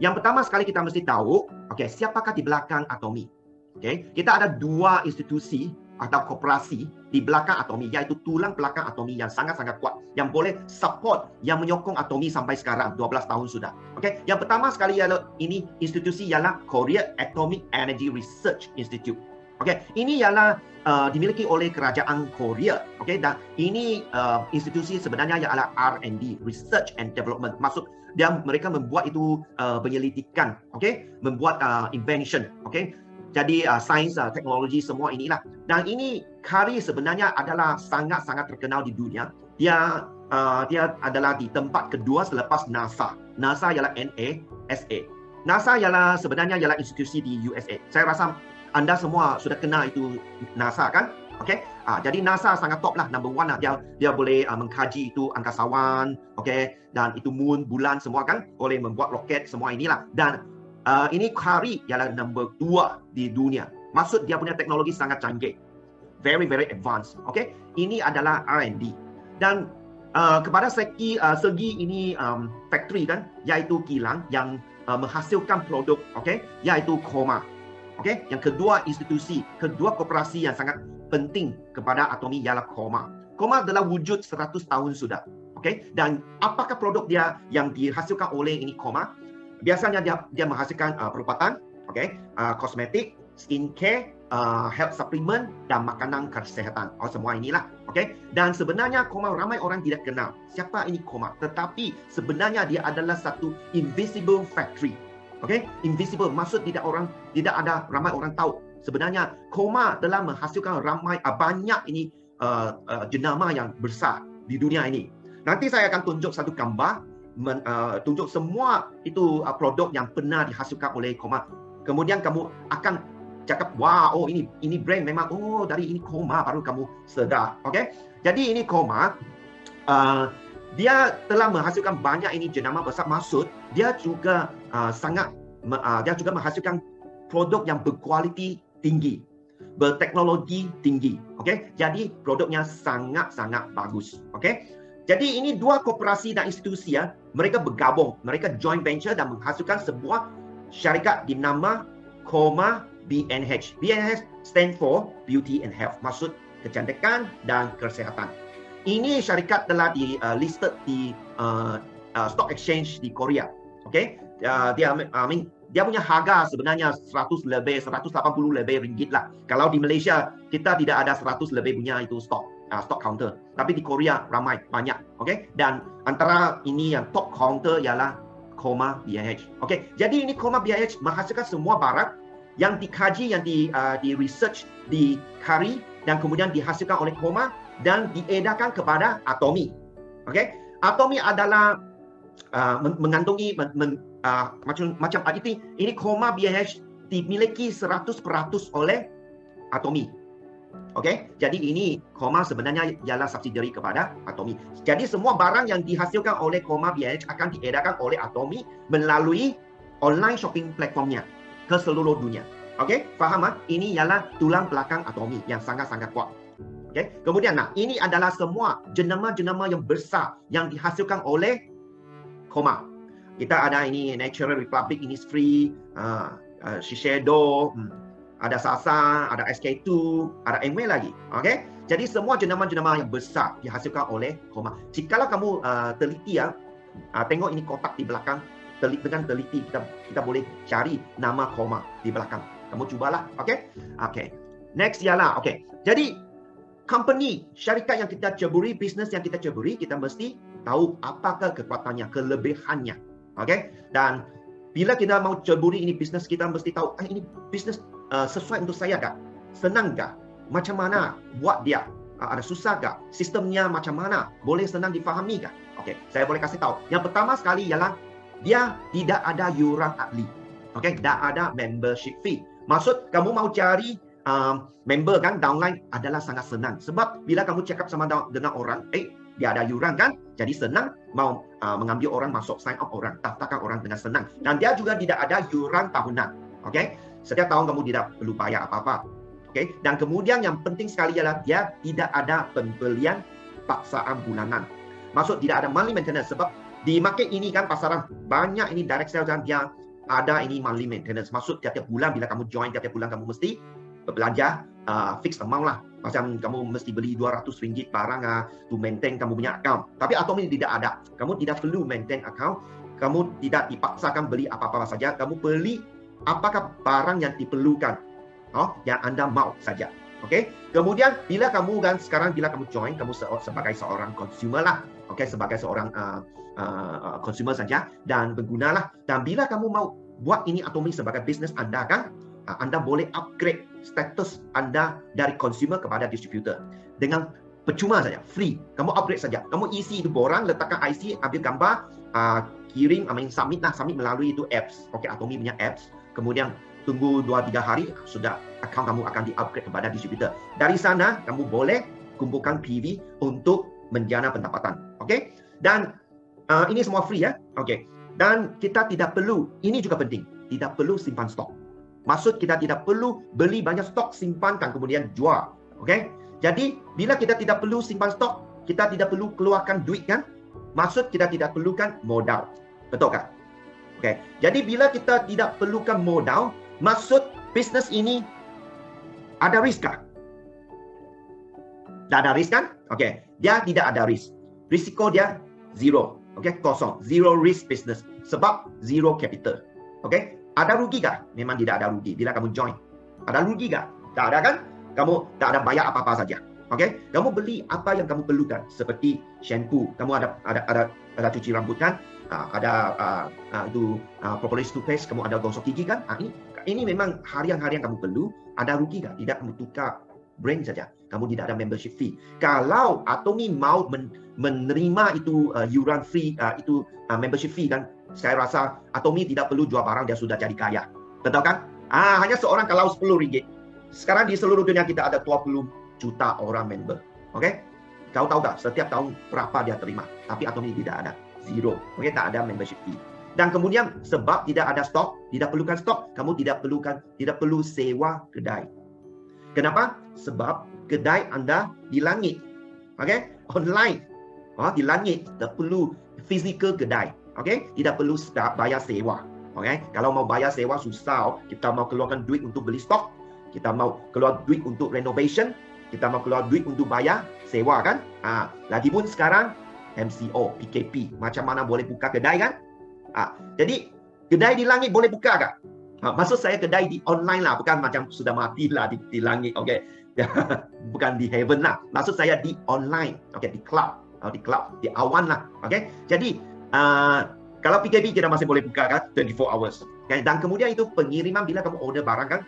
Yang pertama sekali kita mesti tahu, siapakah di belakang Atomy? Kita ada dua institusi atau koperasi di belakang Atomy, yaitu tulang belakang Atomy yang sangat-sangat kuat, yang boleh support, yang menyokong Atomy sampai sekarang, 12 tahun sudah. Yang pertama sekali ini institusi ialah Korea Atomic Energy Research Institute. Ini ialah dimiliki oleh kerajaan Korea. Dan ini institusi sebenarnya ialah R&D, Research and Development. Maksud mereka membuat itu penyelidikan, membuat invention, jadi sains, teknologi semua inilah. Dan ini KARI sebenarnya adalah sangat-sangat terkenal di dunia. Dia adalah di tempat kedua selepas NASA. NASA ialah NASA. NASA sebenarnya ialah institusi di USA. Saya rasa anda semua sudah kenal itu NASA kan? Jadi NASA sangat top lah, number one lah. Dia boleh mengkaji itu angkasawan, dan itu moon, bulan semua kan, boleh membuat roket semua inilah. Dan ini KARI ialah number 2 di dunia. Maksud dia punya teknologi sangat canggih, very advanced. Ini adalah R&D. Dan kepada segi ini factory kan, yaitu kilang yang menghasilkan produk, yaitu KOMA. Yang kedua institusi, kedua koperasi yang sangat penting kepada Atomy ialah KOMA. KOMA adalah wujud 100 tahun sudah. Dan apakah produk dia yang dihasilkan oleh ini KOMA? Biasanya dia menghasilkan perubatan, kosmetik, skincare, health supplement, dan makanan kesehatan. Semua inilah. Dan sebenarnya KOMA ramai orang tidak kenal. Siapa ini KOMA? Tetapi sebenarnya dia adalah satu invisible factory. Invisible maksud tidak ada ramai orang tahu. Sebenarnya KOMA telah menghasilkan banyak ini jenama yang besar di dunia ini. Nanti saya akan tunjuk satu gambar, tunjuk semua itu produk yang pernah dihasilkan oleh KOMA. Kemudian kamu akan cakap, wow, ini brand memang, dari ini KOMA, baru kamu sedar. Jadi ini KOMA, dia telah menghasilkan banyak ini jenama besar. Maksud dia juga dia juga menghasilkan produk yang berkualiti tinggi, berteknologi tinggi. Jadi produknya sangat-sangat bagus. Jadi ini dua koperasi dan institusi mereka bergabung, mereka joint venture dan menghasilkan sebuah syarikat dinama KOMA BNH. BNH stand for Beauty and Health, maksud kecantikan dan kesehatan. Ini syarikat telah listed di stock exchange di Korea. Dia punya harga sebenarnya 180 lebih ringgit lah. Kalau di Malaysia kita tidak ada 100 lebih punya itu stock counter. Tapi di Korea ramai, banyak. Dan antara ini yang top counter ialah KOMA BNH. Jadi ini KOMA BNH menghasilkan semua barang yang dikaji, yang di research di KARI dan kemudian dihasilkan oleh KOMA dan diedarkan kepada Atomy. Atomy adalah mengandungi macam ini KOMA BNH dimiliki 100% oleh Atomy. Jadi ini KOMA sebenarnya ialah subsidiary kepada Atomy. Jadi semua barang yang dihasilkan oleh KOMA BNH akan diedarkan oleh Atomy melalui online shopping platformnya ke seluruh dunia. Faham? Ini ialah tulang belakang Atomy yang sangat-sangat kuat. Kemudian ini adalah semua jenama-jenama yang besar yang dihasilkan oleh KOMA. Kita ada ini Natural Republic, Innisfree, Shiseido, ada Sasa, ada SK2, ada Amway lagi. Jadi semua jenama-jenama yang besar dihasilkan oleh KOMA. Jikalau kamu teliti tengok ini kotak di belakang, dengan teliti kita boleh cari nama KOMA di belakang. Kamu cubalah. Next ialah jadi company, syarikat yang kita ceburi, bisnes yang kita ceburi, kita mesti tahu apakah kekuatannya, kelebihannya. Dan bila kita mau ceburi ini bisnes, kita mesti tahu ini bisnes sesuai untuk saya tak? Senang tak? Macam mana buat dia? Ada susah tak? Sistemnya macam mana? Boleh senang difahami tak? Saya boleh kasih tahu. Yang pertama sekali ialah dia tidak ada yuran ahli. Tak ada membership fee. Maksud kamu mau cari member kan, downline adalah sangat senang. Sebab bila kamu cakap sama dengan orang, dia ada yuran kan? Jadi senang mau mengambil orang, masuk sign up orang, daftarkan orang dengan senang. Dan dia juga tidak ada yuran tahunan. Setiap tahun kamu tidak perlu bayar apa-apa. Dan kemudian yang penting sekali ialah dia tidak ada pembelian paksaan bulanan. Maksud tidak ada monthly maintenance. Sebab di market ini kan pasaran banyak ini direct sales dan dia ada ini monthly maintenance. Maksud tiap-tiap bulan bila kamu join, tiap-tiap bulan kamu mesti berbelanja fixed amount lah. Macam kamu mesti beli RM200 barang to maintain kamu punya account. Tapi Atomy tidak ada. Kamu tidak perlu maintain account. Kamu tidak dipaksakan beli apa-apa saja. Kamu beli apakah barang yang diperlukan, yang Anda mau saja. Okey. Kemudian bila kamu join, kamu sebagai seorang consumer lah. Okey, sebagai seorang consumer saja dan pengguna lah. Dan bila kamu mau buat ini Atomy sebagai bisnes Anda kan, Anda boleh upgrade status Anda dari consumer kepada distributor dengan percuma saja, free. Kamu upgrade saja. Kamu isi itu borang, letakkan IC, ambil gambar, kirim, submit melalui itu apps. Okey, Atomy punya apps. Kemudian tunggu 2-3 hari, sudah account kamu akan di-upgrade kepada distributor. Dari sana, kamu boleh kumpulkan PV untuk menjana pendapatan. Okey? Dan ini semua free ya. Okey. Dan kita tidak perlu, ini juga penting, tidak perlu simpan stok. Maksud kita tidak perlu beli banyak stok, simpankan kemudian jual. Okey? Jadi, bila kita tidak perlu simpan stok, kita tidak perlu keluarkan duit kan? Maksud kita tidak perlukan modal. Betul kan? Okey. Jadi bila kita tidak perlukan modal, maksud bisnes ini ada risk kah? Tak ada risk kan? Okey. Dia tidak ada risk. Risiko dia zero. Okey, kosong. Zero risk business. Sebab zero capital. Okey. Ada rugi kah? Memang tidak ada rugi bila kamu join. Ada rugi kah? Tak ada kan? Kamu tak ada bayar apa-apa saja. Okey. Kamu beli apa yang kamu perlukan seperti shampoo. Kamu ada cuci rambut kan? Itu propolis toothpaste, kamu ada gosok gigi kan? Ini memang harian-harian kamu perlu. Ada rugi kan? Tidak, kamu tukar brand saja. Kamu tidak ada membership fee. Kalau Atomy mau menerima itu yuran free, itu membership fee kan, saya rasa Atomy tidak perlu jual barang, dia sudah jadi kaya. Betul kan? Hanya seorang kalau RM10. Sekarang di seluruh dunia kita ada 20 juta orang member. Okey? Kau tahu tak setiap tahun berapa dia terima? Tapi Atomy tidak ada. Zero. Okey, tak ada membership fee. Dan kemudian sebab tidak ada stok, tidak perlukan stok, kamu tidak perlu sewa kedai. Kenapa? Sebab kedai Anda di langit. Okey? Online. Di langit, tak perlu physical kedai. Okey? Tidak perlu bayar sewa. Okey? Kalau mau bayar sewa susah, kita mau keluarkan duit untuk beli stok, kita mau keluar duit untuk renovation, kita mau keluar duit untuk bayar sewa kan? Lagipun sekarang MCO, PKP, macam mana boleh buka kedai kan? Jadi kedai di langit boleh buka kan? Maksud saya kedai di online lah, bukan macam sudah mati lah di langit, okey? Bukan di heaven lah. Maksud saya di online, okey, di cloud, di awan lah, okey? Jadi kalau PKP kita masih boleh buka kan, 24 hours. Okay? Dan kemudian itu pengiriman bila kamu order barang kan,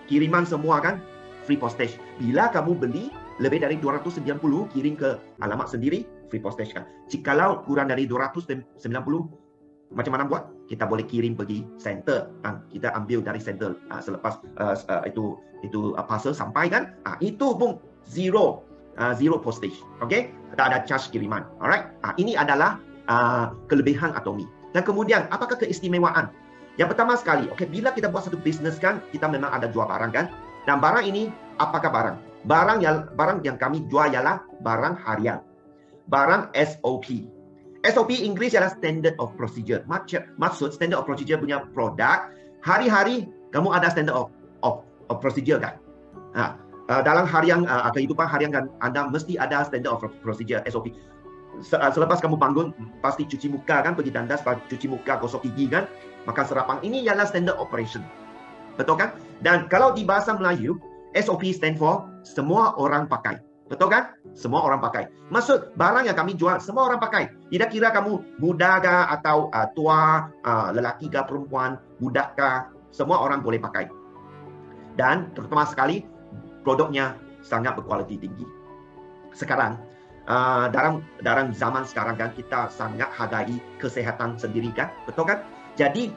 kiriman semua kan, free postage. Bila kamu beli lebih dari 290, kirim ke alamat sendiri, free postage kan. Jikalau kurang dari 290, macam mana buat? Kita boleh kirim pergi center. Kita ambil dari center selepas itu parcel sampai kan. Itu pun zero postage. Okay? Tak ada charge kiriman. Alright? Ini adalah kelebihan Atomy. Dan kemudian, apakah keistimewaan? Yang pertama sekali, okay, bila kita buat satu bisnes kan, kita memang ada jual barang kan. Dan barang ini, apakah barang? Barang yang kami jual ialah barang harian. Barang SOP. SOP Inggeris ialah Standard of Procedure. Maksud Standard of Procedure punya produk, hari-hari kamu ada Standard of Procedure kan? Dalam kehidupan harian kan, Anda mesti ada Standard of Procedure, SOP. Selepas kamu bangun, pasti cuci muka kan, pergi tandas, cuci muka, gosok gigi kan, makan sarapan. Ini ialah Standard Operation. Betul kan? Dan kalau di bahasa Melayu, SOP stand for semua orang pakai. Betul kan? Semua orang pakai. Maksud barang yang kami jual, semua orang pakai. Tidak kira kamu muda kah atau tua, lelaki kah, perempuan, budak kah, semua orang boleh pakai. Dan terutama sekali, produknya sangat berkualiti tinggi. Sekarang, dalam zaman sekarang kan, kita sangat hargai kesehatan sendiri kan? Betul kan? Jadi,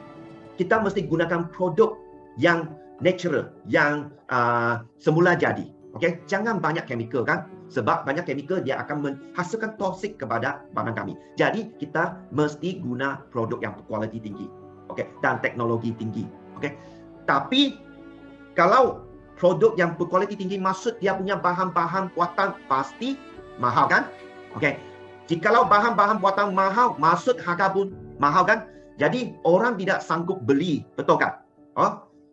kita mesti gunakan produk yang natural, yang semula jadi. Okay? Jangan banyak chemical kan? Sebab banyak chemical dia akan menghasilkan toksik kepada barang kami. Jadi kita mesti guna produk yang berkualiti tinggi. Okay? Dan teknologi tinggi. Okay? Tapi kalau produk yang berkualiti tinggi maksud dia punya bahan-bahan buatan pasti mahal kan? Okay? Jikalau bahan-bahan buatan mahal, maksud harga pun mahal kan? Jadi orang tidak sanggup beli, betul kan?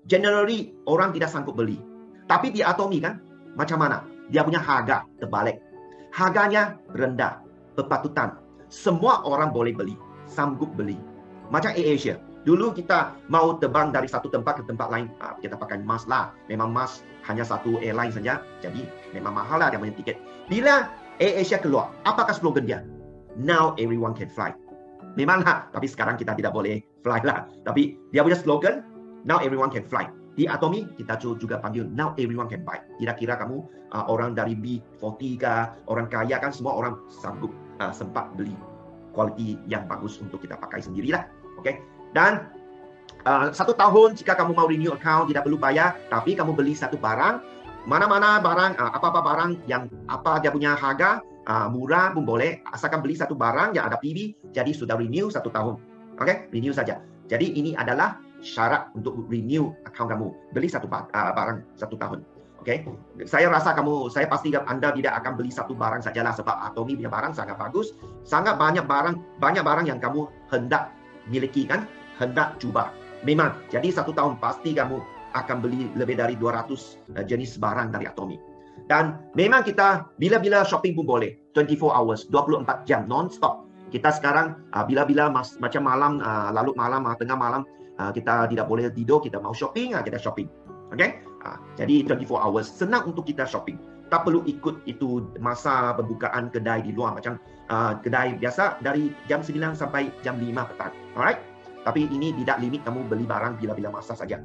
Generally orang tidak sanggup beli. Tapi di Atomy kan, macam mana? Dia punya harga terbalik. Harganya rendah, berpatutan. Semua orang boleh beli, sanggup beli. Macam AirAsia. Dulu kita mau terbang dari satu tempat ke tempat lain, kita pakai mas lah. Memang mas hanya satu airline saja, jadi memang mahal lah dia punya tiket. Bila AirAsia keluar, apakah slogan dia? Now everyone can fly. Memanglah, tapi sekarang kita tidak boleh fly lah. Tapi dia punya slogan, now everyone can fly. Di Atomy, kita juga panggil now everyone can buy. Tidak kira kamu orang dari B40 kah, orang kaya kan, semua orang sanggup sempat beli kualiti yang bagus untuk kita pakai sendirilah. Oke. Dan 1 tahun jika kamu mau renew account tidak perlu bayar, tapi kamu beli satu barang, mana-mana barang, apa-apa barang yang apa dia punya harga murah pun boleh, asalkan beli satu barang yang ada PB, jadi sudah renew 1 tahun. Oke, renew saja. Jadi ini adalah syarat untuk renew account kamu, beli satu barang 1 tahun. Oke, saya rasa saya pasti Anda tidak akan beli satu barang sajalah, sebab Atomy punya barang sangat bagus, sangat banyak barang yang kamu hendak miliki kan, hendak cuba. Memang, jadi 1 tahun pasti kamu akan beli lebih dari 200 jenis barang dari Atomy. Dan memang kita bila-bila shopping pun boleh, 24 hours, 24 jam non-stop. Kita sekarang bila-bila macam malam, lalu malam, tengah malam, kita tidak boleh tidur, kita mau shopping, kita shopping. Okay? Jadi 24 hours, senang untuk kita shopping. Tak perlu ikut itu masa pembukaan kedai di luar, macam kedai biasa dari jam 9 sampai jam 5 petang. Alright? Tapi ini tidak limit kamu beli barang bila-bila masa saja.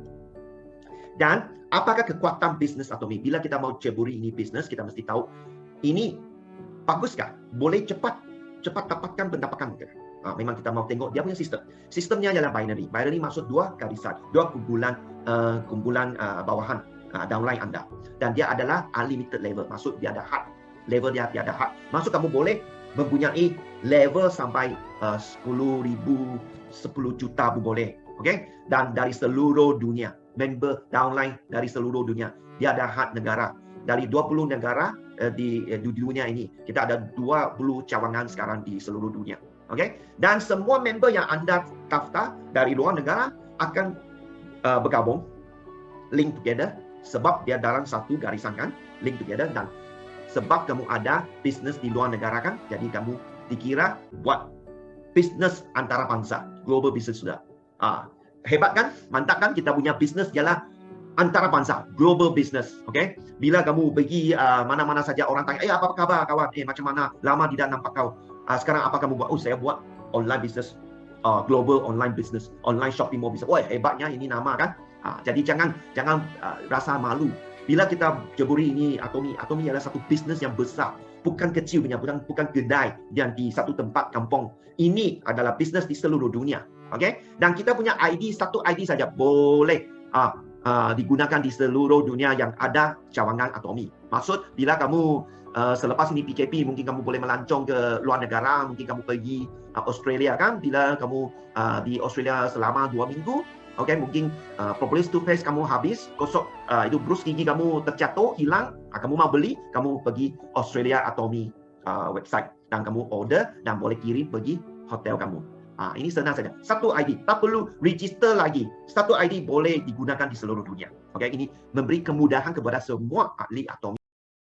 Dan apakah kekuatan bisnes Atomy? Bila kita mau ceburi ini bisnes, kita mesti tahu ini baguskah? Boleh cepat dapatkan pendapatan ke? Memang kita mau tengok dia punya sistem. Sistemnya adalah binary. Binary maksud 2 garisan, 2 kumpulan bawahan downline Anda. Dan dia adalah unlimited level. Maksud dia ada had. Level dia ada had. Maksud kamu boleh mempunyai level sampai 10 juta pun boleh. Okay? Dan dari seluruh dunia. Member downline dari seluruh dunia. Dia ada had negara. Dari 20 negara di dunia ini. Kita ada 20 cawangan sekarang di seluruh dunia. Okay? Dan semua member yang Anda daftar dari luar negara akan bergabung, link together, sebab dia dalam satu garisan kan, link together. Dan sebab kamu ada bisnes di luar negara kan, jadi kamu dikira buat bisnes antara bangsa, global business sudah. Hebat kan? Mantap kan? Kita punya bisnes ialah antara bangsa, global business. Okay? Bila kamu pergi mana-mana saja, orang tanya, apa kabar kawan? Macam mana? Lama tidak nampak kau. Sekarang apa kamu buat? Saya buat online business, global online business, online shopping mall business. Wah, hebatnya ini nama kan? Jadi jangan rasa malu. Bila kita jeburi ini Atomy adalah satu bisnes yang besar, bukan kecil punya, bukan kedai yang di satu tempat kampung. Ini adalah bisnes di seluruh dunia. Okay? Dan kita punya ID, satu ID saja boleh digunakan di seluruh dunia yang ada cawangan Atomy. Maksud bila kamu selepas ini PKP mungkin kamu boleh melancong ke luar negara, mungkin kamu pergi Australia kan, bila kamu di Australia selama 2 minggu, okay, mungkin propolis toothpaste kamu habis, gosok itu brus gigi kamu terjatuh, hilang, kamu mau beli, kamu pergi Australia Atomy website dan kamu order dan boleh kirim pergi hotel kamu. Ini senang saja. Satu ID, tak perlu register lagi. Satu ID boleh digunakan di seluruh dunia. Okay, ini memberi kemudahan kepada semua ahli Atomy.